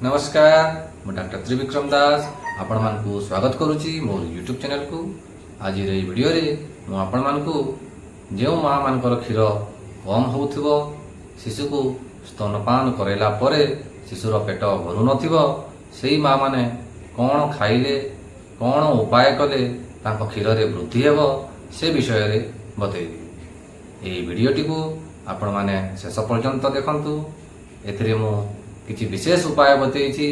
नमस्कार मैं डॉक्टर त्रिविक्रम दास आपण मानकु स्वागत करुच्ची मोर यूट्यूब चैनल को। आज वीडियो रे मु आपण मानकु जो माँ मानकर क्षीर कम होउथिबो शिशु को स्तनपान करेला परे शिशुर पेट भरू नथिबो सेही माँ माने कौन खाइले कौन उपाय कले तांको क्षीर रे वृद्धि हेबो से विषय रे बतैबी। एही वीडियोटी को आपण माने शेष पर्यंत देखंतु। एथिरे मु किछि विशेष उपाय बतैछि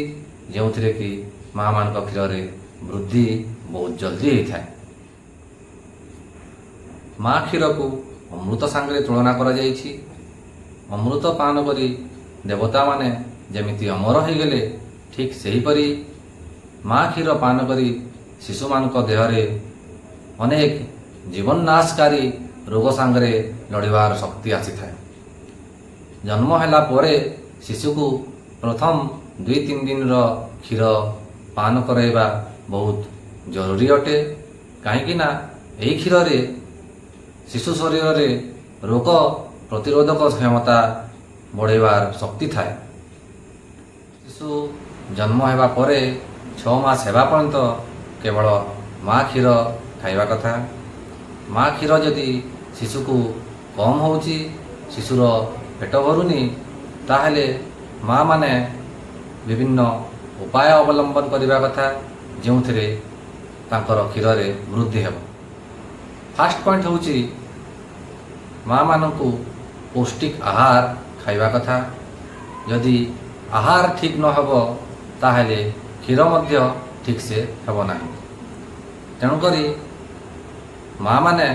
जोंथिरे कि माँ मान क्षीर रे वृद्धि बहुत जल्दी होता है। माँ क्षीर को अमृत सांगरे तुलना करा जाइछि। अमृत पान करी देवता माने जेमिति अमर हो गले ठीक सही परी माँ क्षीर पान करी शिशु मान देह रे अनेक जीवन नाशकारी रोग सांगरे लड़िबार शक्ति आसी थाए। जन्म हैला परे शिशु को प्रथम 2-3 दिन क्षीर पान कराइबा बहुत जरूरी अटे। कहीं ना यही क्षीर रे शिशु शरीर रे रोग प्रतिरोधक क्षमता बढ़ेबार शक्ति थाए। शिशु जन्म हेबा परे 6 मास हेबा पर्यंत केवल माँ क्षीर खाइबा कथा। माँ क्षीर जदि शिशु को कम होउची शिशुर पेट भरुनी ताहले माँ माने विभिन्न उपाय अवलंबन करने कथा जो तांकर क्षीर रे वृद्धि हेब। फास्ट पॉइंट होउची माँ मानकु पौष्टिक आहार खाइबा कथा। यदि आहार ठीक न हेब ताहले क्षीर मध्य ठीक से हेब नाही। तेणुकरी माँ माने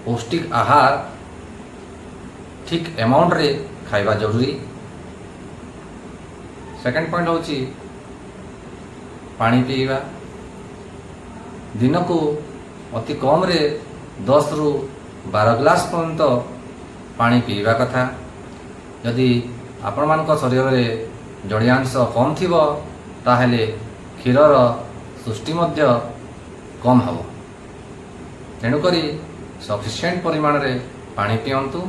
पौष्टिक आहार ठीक अमाउंट रे खाइबा जरूरी। सेकेंड पॉइंट होची पानी पीवा। दिन को अति कम रे 10 रु 12 ग्लास पर्यंत पानी पीवा कथा। यदि आपण मान शरीर में जड़ियांश कम थिबो ताहले क्षीरर सृष्टि मध्य कम हबो। तेणुकरी सफिशिएंट परिमाण रे पानी पियंतु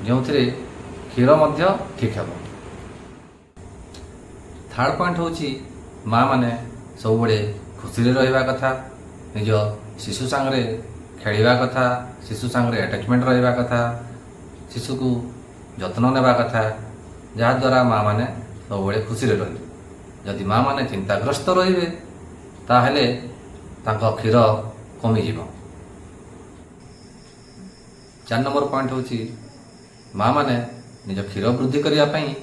जो क्षीर मध्य ठीक हेबो। थर्ड पॉइंट होची माँ माने सब बड़े खुशी रे रहिबा कथा। निज शिशु सांगरे खेलिबा कथा, शिशु सांगरे अटैचमेंट रहिबा कथा, शिशु को जत्न नेबा कथा, जहा द्वारा माँ माने सब बड़े खुशी रे रहिबे। यदि माँ माने चिंताग्रस्त रहिबे ताहले तांको क्षीर कमी जीवो। 4 नंबर पॉइंट होची माँ माने निज क्षीर वृद्धि करिया पई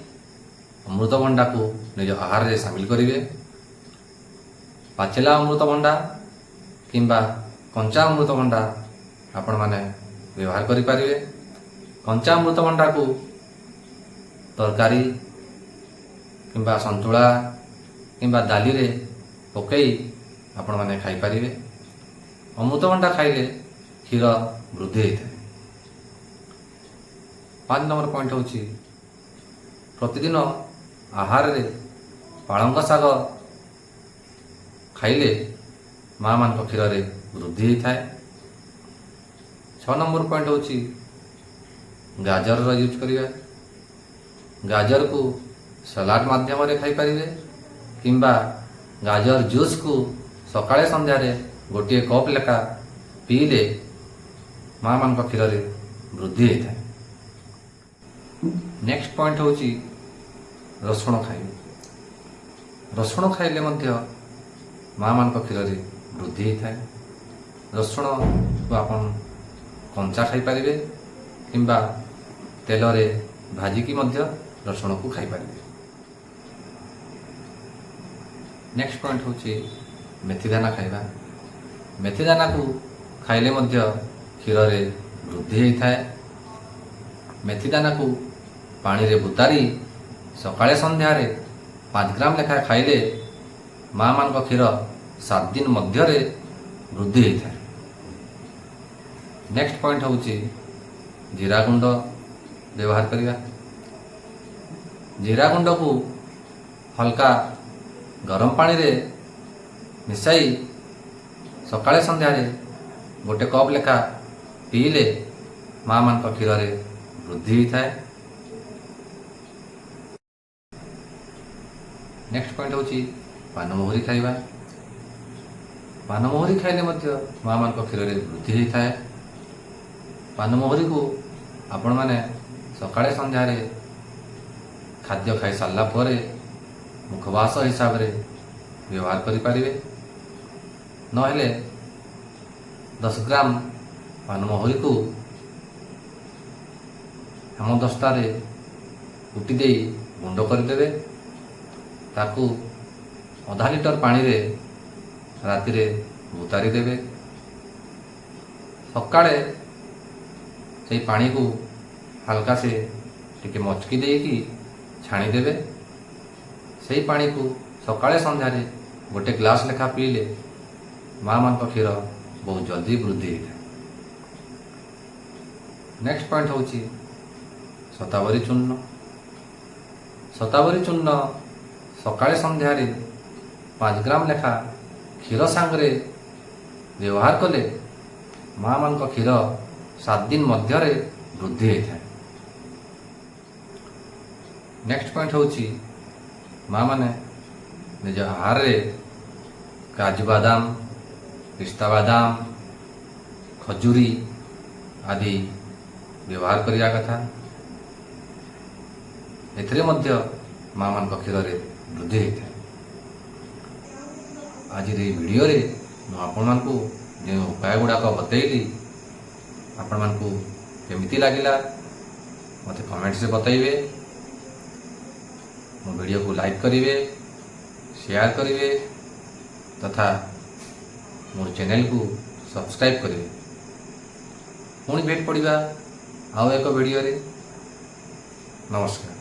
अमृतभंडा को निज आहार रे शामिल करिवे। पाचिला अमृतभंडा किंबा कंचा अमृतभंडा आपण माने व्यवहार करि पारिबे। कंचा अमृतभंडा को तरकारी किंबा संतुला किंबा दाली रे पकई आपण माने खाई पारिबे। अमृतभंडा खाइले क्षीर वृद्धि होता है। 5 नंबर पॉइंट होची प्रतिदिन आहार रे पालंग शाग खाइले माँ मान क्षीर रे वृद्धि होता है। 6 नंबर पॉइंट होची गाजर रो यूज करिवे। गाजर को सलाड माध्यम रे खाई पारिबे किंबा गाजर जूस को सकाळे संध्या रे गोटे कप लेखा पीले माँ मान क्षीर रे वृद्धि होता है। नेक्स्ट पॉइंट होची रसुण खाइबे। रसुण खाइले मध्य माँ मान क्षीर रे वृद्धि होता है। रसुण को आपण कंचा खाई पारिबे किंबा तेल रे भाजिकी मध्य रसुण को खाई पारिबे। नेक्स्ट पॉइंट होची मेथी दाना खाइबा। मेथी दाना को खाइले मध्य क्षीर रे वृद्धि होता है। मेथी दाना को पानी रे बुतारी सकाळे संध्या रे 5 ग्राम लेखा खाइले माँ मान क्षीर 7 दिन मध्य रे वृद्धि होता है। नेक्स्ट पॉइंट होची जीरा गुंड व्यवहार करिया। जीरा गुंड को हल्का गरम पानी रे मिसाई सकाळे संध्या रे गोटे कप लेखा पीले माँ मान क्षीर रे वृद्धि होता है। नेक्स्ट पॉइंट होची पानमोहरी खाइबा। पानमोहरी खाइले मध्य माँ मान क्षीर वृद्धि होता है। पानमोहरी को आपण मैंने सकाळे संध्यारे खाद्य खाई सारा पर मुखवास हिसाब से व्यवहार करें। नहेले 10 ग्राम पानमोहरी को हेमदस्तारे कुटी दे गुंड करदे। ताकू आधा लिटर पानी रे राति रे उतारी देवे। सकाळे से पानी को हल्का से टिके मचकी देकी छाणी देवे। से पानी को सकाळे संध्यारे गोटे ग्लास लेखा पीले माँ मान क्षीर बहुत जल्दी वृद्धि होता है। नेक्स्ट पॉइंट होची शतावरी चूर्ण। शतावरी चूर्ण सकाळे संध्यारे 5 ग्राम लेखा क्षीर सांगरे व्यवहार कले माँ मान क्षीर 7 दिन मध्य वृद्धि होता है। नेक्स्ट पॉइंट होची माँ माने निज आहार रे काजू बादाम, पिस्ता बादाम, खजूरी आदि व्यवहार करिया कथा। एथिरे मध्य माँ मान क्षीर वृद्धि होता है। आज वीडियो रे आपण मानकु जो उपाय गुड़ाक बतैली आपण मानकु केमिति लागिला मते कमेंट से बताइबे। मो वीडियो को लाइक करिवे, शेयर करिवे तथा मोर चैनल को सब्सक्राइब करिवे। पुणी भेट पड़िबा आउ एक वीडियो रे। नमस्कार।